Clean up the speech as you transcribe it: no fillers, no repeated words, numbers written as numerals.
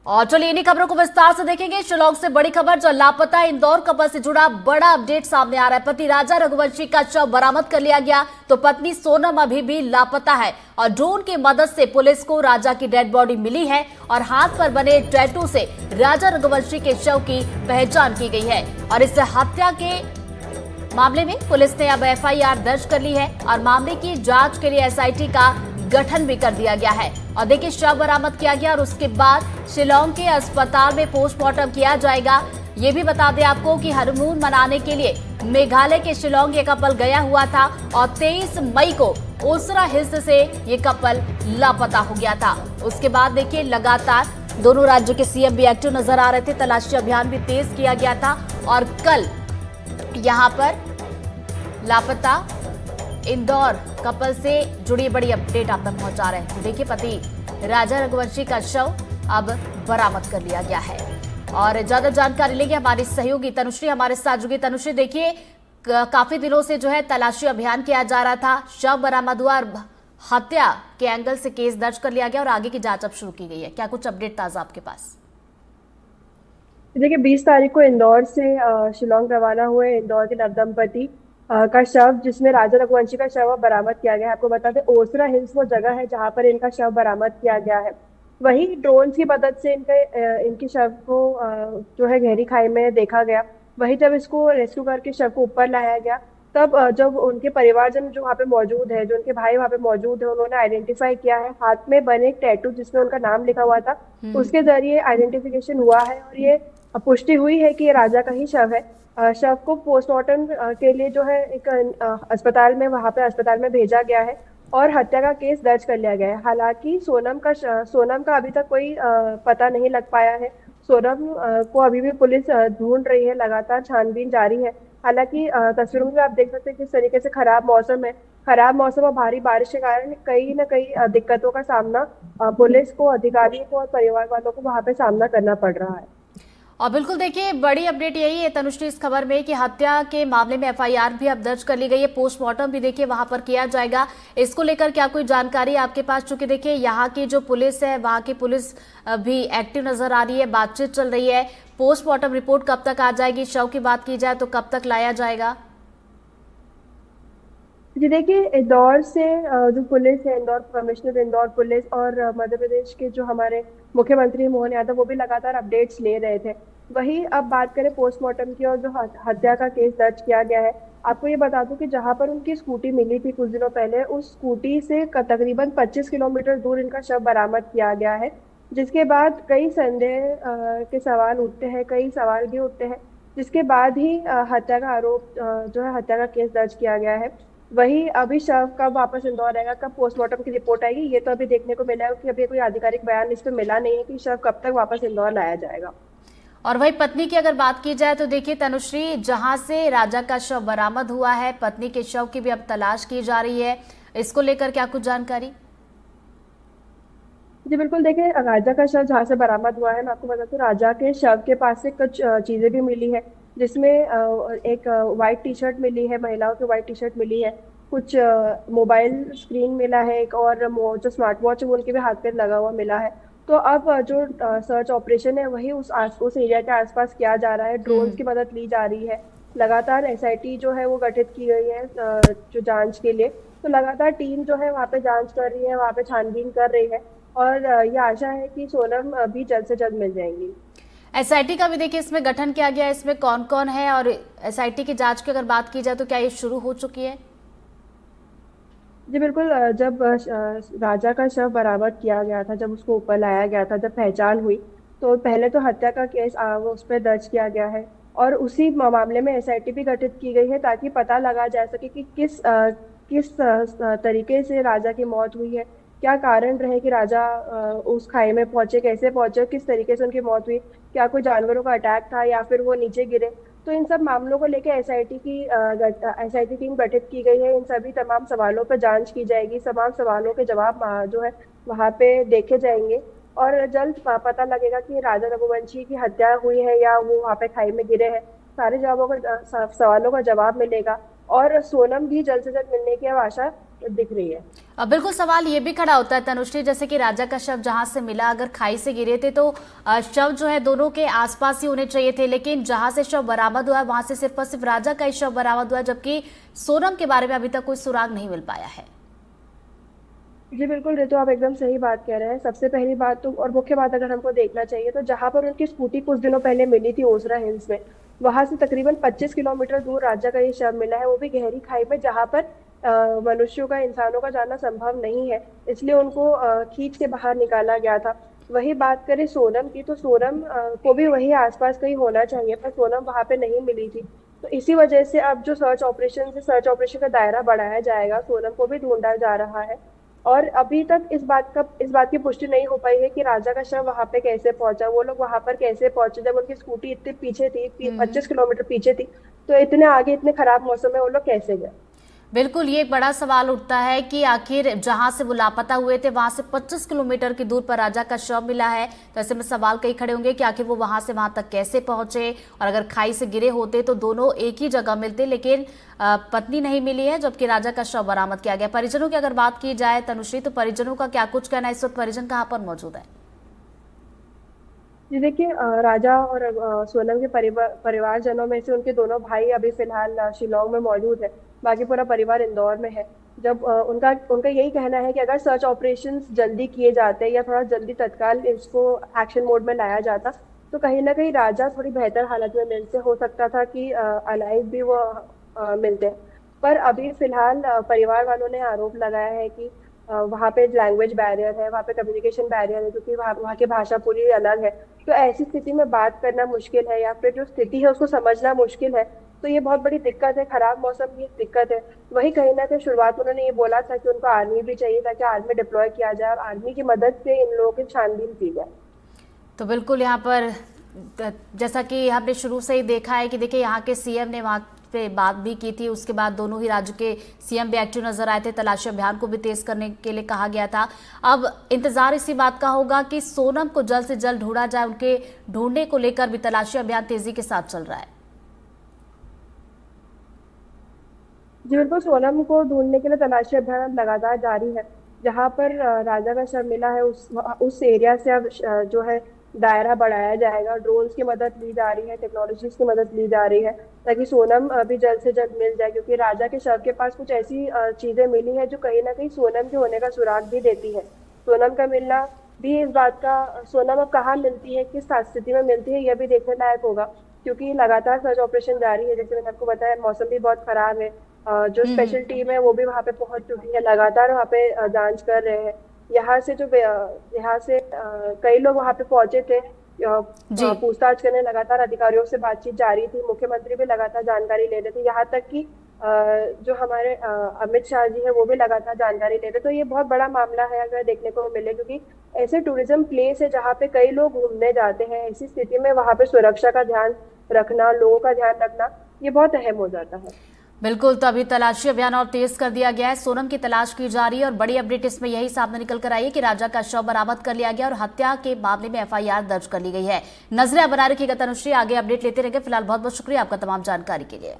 और चलिए इन्हीं खबरों को विस्तार से देखेंगे। शिलांग से बड़ी खबर, जो लापता इंदौर कपल से जुड़ा बड़ा अपडेट सामने आ रहा है। पति राजा रघुवंशी का शव बरामद कर लिया गया, तो पत्नी सोनम अभी भी लापता है और ड्रोन की मदद से पुलिस को राजा की डेड बॉडी मिली है और हाथ पर बने टैटू से राजा रघुवंशी के शव की पहचान की गई है। और इस हत्या के मामले में पुलिस ने अब एफआईआर दर्ज कर ली है और मामले की जांच के लिए एसआईटी का गठन भी कर दिया गया है। और देखिए, शव बरामद किया गया और उसके बाद शिलांग के अस्पताल में पोस्टमार्टम किया जाएगा। ये भी बता दें आपको कि हनीमून मनाने के लिए मेघालय के शिलांग ये कपल गया हुआ था और 23 मई को ओसरा हिल्स से ये कपल लापता हो गया था। उसके बाद देखिए, लगातार दोनों राज्यों के सीएम भी एक्टिव नजर आ रहे थे। तलाशी अभियान भी तेज किया गया था और कल यहाँ पर लापता इंदौर कपल से जुड़ी बड़ी अपडेट आप तक पहुंचा रहे हैं। तो देखिए, पति राजा रघुवंशी का शव अब बरामद कर लिया गया है। और ज्यादा जानकारी लेंगे हमारी सहयोगी तनुश्री हमारे साथ जुड़ी। तनुश्री, देखिए काफी दिनों से जो है तलाशी अभियान किया जा रहा था, शव बरामद हुआ और हत्या के एंगल से केस दर्ज कर लिया गया और आगे की जांच अब शुरू की गई है। क्या कुछ अपडेट ताजा आपके पास? देखिए, 20 तारीख को इंदौर से शिलांग रवाना हुए इंदौर के नवदंपति का शव, जिसमें राजा रघुवंशी का शव बरामद किया गया है। आपको बता दें, ओसरा हिल्स वो जगह है जहां पर इनका शव बरामद किया गया है। वही ड्रोन की मदद से इनके शव को जो है गहरी खाई में देखा गया। वही जब इसको रेस्क्यू करके शव को ऊपर लाया गया, तब जब उनके परिवारजन जो वहाँ पे मौजूद है, जो उनके भाई वहाँ पे मौजूद है, उन्होंने आइडेंटिफाई किया है। हाथ में बने एक टैटू जिसमें उनका नाम लिखा हुआ था, उसके जरिए आइडेंटिफिकेशन हुआ है और ये पुष्टि हुई है कि ये राजा का ही शव है। शव को पोस्टमार्टम के लिए जो है एक अस्पताल में, वहां पे अस्पताल में भेजा गया है और हत्या का केस दर्ज कर लिया गया है। हालांकि सोनम का अभी तक कोई पता नहीं लग पाया है। सोनम को अभी भी पुलिस ढूंढ रही है, लगातार छानबीन जारी है। हालांकि तस्वीरों में आप देख सकते हैं किस तरीके से खराब मौसम है। खराब मौसम और भारी बारिश के कारण कई न कई दिक्कतों का सामना पुलिस को, अधिकारियों को और परिवार वालों को वहां पे सामना करना पड़ रहा है। और बिल्कुल देखिए, बड़ी अपडेट यही है तनुश्री इस खबर में कि हत्या के मामले में एफआईआर भी अब दर्ज कर ली गई है। पोस्टमार्टम भी देखिए वहां पर किया जाएगा। इसको लेकर क्या कोई जानकारी आपके पास? चूंकि देखिए, यहाँ की जो पुलिस है, वहां की पुलिस भी एक्टिव नजर आ रही है, बातचीत चल रही है। पोस्टमार्टम रिपोर्ट कब तक आ जाएगी? शव की बात की जाए तो कब तक लाया जाएगा? जी देखिए, इंदौर से जो पुलिस है, इंदौर कमिश्नर इंदौर पुलिस और मध्य प्रदेश के जो हमारे मुख्यमंत्री मोहन यादव, वो भी लगातार अपडेट्स ले रहे थे। वही अब बात करें पोस्टमार्टम की और जो हत्या का केस दर्ज किया गया है, आपको ये बता दूं कि जहां पर उनकी स्कूटी मिली थी कुछ दिनों पहले, उस स्कूटी से तकरीबन 25 किलोमीटर दूर इनका शव बरामद किया गया है। जिसके बाद कई संदेह के सवाल उठते हैं, कई सवाल भी उठते हैं, जिसके बाद ही हत्या का आरोप जो है, हत्या का केस दर्ज किया गया है। वही अभी शव कब वापस इंदौर आएगा, कब पोस्टमार्टम की रिपोर्ट आएगी, ये तो अभी देखने को मिला है कि अभी कोई आधिकारिक बयान इस पे मिला नहीं है कि शव कब तक वापस इंदौर लाया जाएगा। और वही पत्नी की अगर बात की जाए तो देखिए तनुश्री, जहां से राजा का शव बरामद हुआ है, पत्नी के शव की भी अब तलाश की जा रही है। इसको लेकर क्या कुछ जानकारी? जी बिल्कुल, देखिए राजा का शव जहाँ से बरामद हुआ है, मैं आपको बता दूं, राजा के शव के पास से कुछ चीजें भी मिली है, जिसमें एक व्हाइट टी शर्ट मिली है, महिलाओं की व्हाइट टी शर्ट मिली है, कुछ मोबाइल स्क्रीन मिला है, एक और जो स्मार्ट वॉच है वो उनके भी हाथ पे लगा हुआ मिला है। तो अब जो सर्च ऑपरेशन है वही उस एरिया के आसपास किया जा रहा है। ड्रोन की मदद ली जा रही है। लगातार एसआईटी जो है वो गठित की गई है जो जांच के लिए। तो लगातार टीम जो है वहाँ पे जांच कर रही है, वहाँ पे छानबीन कर रही है और ये आशा है कि सोनम भी जल्द से जल्द मिल जाएंगी। एसआईटी का भी देखिए इसमें गठन किया गया है। इसमें कौन कौन है और एसआईटी की जांच की अगर बात की जाए तो क्या ये शुरू हो चुकी है? जी बिल्कुल, जब राजा का शव बरामद किया गया था, जब उसको ऊपर लाया गया था, जब पहचान हुई, तो पहले तो हत्या का केस वो उस पर दर्ज किया गया है और उसी मामले में एसआईटी भी गठित की गई है ताकि पता लगा जा सके कि किस तरीके से राजा की मौत हुई है, क्या कारण रहे कि राजा उस खाई में पहुंचे, कैसे पहुंचे, किस तरीके से उनकी मौत हुई, क्या कोई जानवरों का अटैक था या फिर वो नीचे गिरे। तो इन सब मामलों को लेकर एसआईटी टीम गठित की गई है। इन सभी तमाम सवालों पर जांच की जाएगी, तमाम सवालों के जवाब जो है वहाँ पे देखे जाएंगे और जल्द पता लगेगा कि राजा रघुवंशी की हत्या हुई है या वो वहाँ पे खाई में गिरे हैं। सारे जवाबों का सवालों का जवाब मिलेगा और सोनम भी जल्द से जल्द मिलने की अब आशा दिख रही है। बिल्कुल, सवाल ये भी खड़ा होता है तनुश्री, जैसे कि राजा का शव जहां से मिला, अगर खाई से गिरे थे तो शव जो है दोनों के आसपास ही होने चाहिए थे, लेकिन जहां से शव बरामद हुआ है वहां से सिर्फ और सिर्फ राजा का ही शव बरामद हुआ है, जबकि सोनम के बारे में अभी तक कोई सुराग नहीं मिल पाया है। जी बिल्कुल रितु, आप एकदम सही बात कह रहे हैं। सबसे पहली बात तो और मुख्य बात अगर हमको देखना चाहिए तो जहां पर उनकी स्कूटी कुछ दिनों पहले मिली थी ओसरा हिल्स में, वहां से तकरीबन 25 किलोमीटर दूर राजा का ये शव मिला है, वो भी गहरी खाई में जहां पर मनुष्यों का, इंसानों का जाना संभव नहीं है, इसलिए उनको खींच के बाहर निकाला गया था। वही बात करें सोनम की, तो सोनम को भी वही आसपास कहीं होना चाहिए, पर सोनम वहां पे नहीं मिली थी। तो इसी वजह से अब जो सर्च ऑपरेशन का दायरा बढ़ाया जाएगा, सोनम को भी ढूंढा जा रहा है। और अभी तक इस बात की पुष्टि नहीं हो पाई है कि राजा का शव वहां पे कैसे पहुंचा, वो लोग वहां पर कैसे पहुंचे जब उनकी स्कूटी इतने पीछे थी, 25 किलोमीटर पीछे थी, तो इतने आगे, इतने खराब मौसम में वो लोग कैसे गए। बिल्कुल, ये एक बड़ा सवाल उठता है कि आखिर जहां से वो लापता हुए थे वहां से 25 किलोमीटर की दूर पर राजा का शव मिला है, तो ऐसे में सवाल कई खड़े होंगे कि आखिर वो वहां से वहां तक कैसे पहुंचे, और अगर खाई से गिरे होते तो दोनों एक ही जगह मिलते, लेकिन पत्नी नहीं मिली है जबकि राजा का शव बरामद किया गया। परिजनों की अगर बात की जाए तनुश्री, तो परिजनों का क्या कुछ कहना है, इस वक्त परिजन कहाँ पर मौजूद है? जी देखिए, राजा और सोनम के परिवारजनों में से उनके दोनों भाई अभी फिलहाल शिलोंग में मौजूद है, बाकी पूरा परिवार इंदौर में है। जब उनका उनका यही कहना है कि अगर सर्च ऑपरेशंस जल्दी किए जाते या थोड़ा जल्दी तत्काल इसको एक्शन मोड में लाया जाता, तो कहीं ना कहीं राजा थोड़ी बेहतर हालत में मिलते, हो सकता था कि अलाइव भी वो मिलते। पर अभी फिलहाल परिवार वालों ने आरोप लगाया है कि वहाँ पे लैंग्वेज बैरियर है, वहाँ पे कम्युनिकेशन बैरियर है, क्योंकि वहाँ की भाषा पूरी अलग है। तो ऐसी स्थिति में बात करना मुश्किल है, या फिर जो स्थिति है उसको समझना मुश्किल है। तो ये बहुत बड़ी दिक्कत है, खराब मौसम की दिक्कत है। वही कहीं ना कहीं शुरुआत में उन्होंने ये बोला था कि उनको आर्मी भी चाहिए ताकि आर्मी डिप्लॉय किया जाए और आर्मी की मदद से इन लोगों की छानबीन की जाए। तो बिल्कुल, यहाँ पर जैसा कि हमने शुरू से ही देखा है कि देखिए यहाँ के सीएम ने वहाँ पे बात भी की थी, उसके बाद दोनों ही राज्य के सीएम भी एक्टिव नजर आए थे, तलाशी अभियान को भी तेज करने के लिए कहा गया था। अब इंतजार इसी बात का होगा कि सोनम को जल्द से जल्द ढूंढा जाए, उनके ढूंढने को लेकर भी तलाशी अभियान तेजी के साथ चल रहा है। जी बिल्कुल, सोनम को ढूंढने के लिए तलाशी अभियान लगातार जारी है। जहां पर राजा का शव मिला है उस एरिया से अब जो है दायरा बढ़ाया जाएगा, ड्रोन्स की मदद ली जा रही है, टेक्नोलॉजीज की मदद ली जा रही है, ताकि सोनम भी जल्द से जल्द मिल जाए। क्योंकि राजा के शव के पास कुछ ऐसी चीजें मिली है जो कहीं ना कहीं सोनम के होने का सुराग भी देती है। सोनम का मिलना भी इस बात का, सोनम अब कहाँ मिलती है, किस स्थिति में मिलती है, यह भी देखने लायक होगा, क्योंकि लगातार सर्च ऑपरेशन जारी है। जैसे मैंने आपको बताया, मौसम भी बहुत खराब है। जो स्पेशल टीम है वो भी वहां पे पहुंच चुकी है, लगातार वहां पे जांच कर रहे हैं। यहाँ से कई लोग वहां पे पहुंचे थे, पूछताछ करने, लगातार अधिकारियों से बातचीत जारी थी, मुख्यमंत्री भी लगातार जानकारी ले रहे थे, यहाँ तक कि जो हमारे अमित शाह जी है वो भी लगातार जानकारी ले रहे। तो ये बहुत बड़ा मामला है अगर देखने को मिले, क्योंकि ऐसे टूरिज्म प्लेस है जहाँ पे कई लोग घूमने जाते हैं, ऐसी स्थिति में वहां पे सुरक्षा का ध्यान रखना, लोगों का ध्यान रखना, ये बहुत अहम हो जाता है। बिल्कुल, तो अभी तलाशी अभियान और तेज कर दिया गया है, सोनम की तलाश की जा रही है, और बड़ी अपडेट इसमें यही सामने निकल कर आई है कि राजा का शव बरामद कर लिया गया और हत्या के मामले में एफआईआर दर्ज कर ली गई है। नजरें बना रखिएगा तनुश्री, आगे अपडेट लेते रहेंगे। फिलहाल बहुत बहुत शुक्रिया आपका तमाम जानकारी के लिए।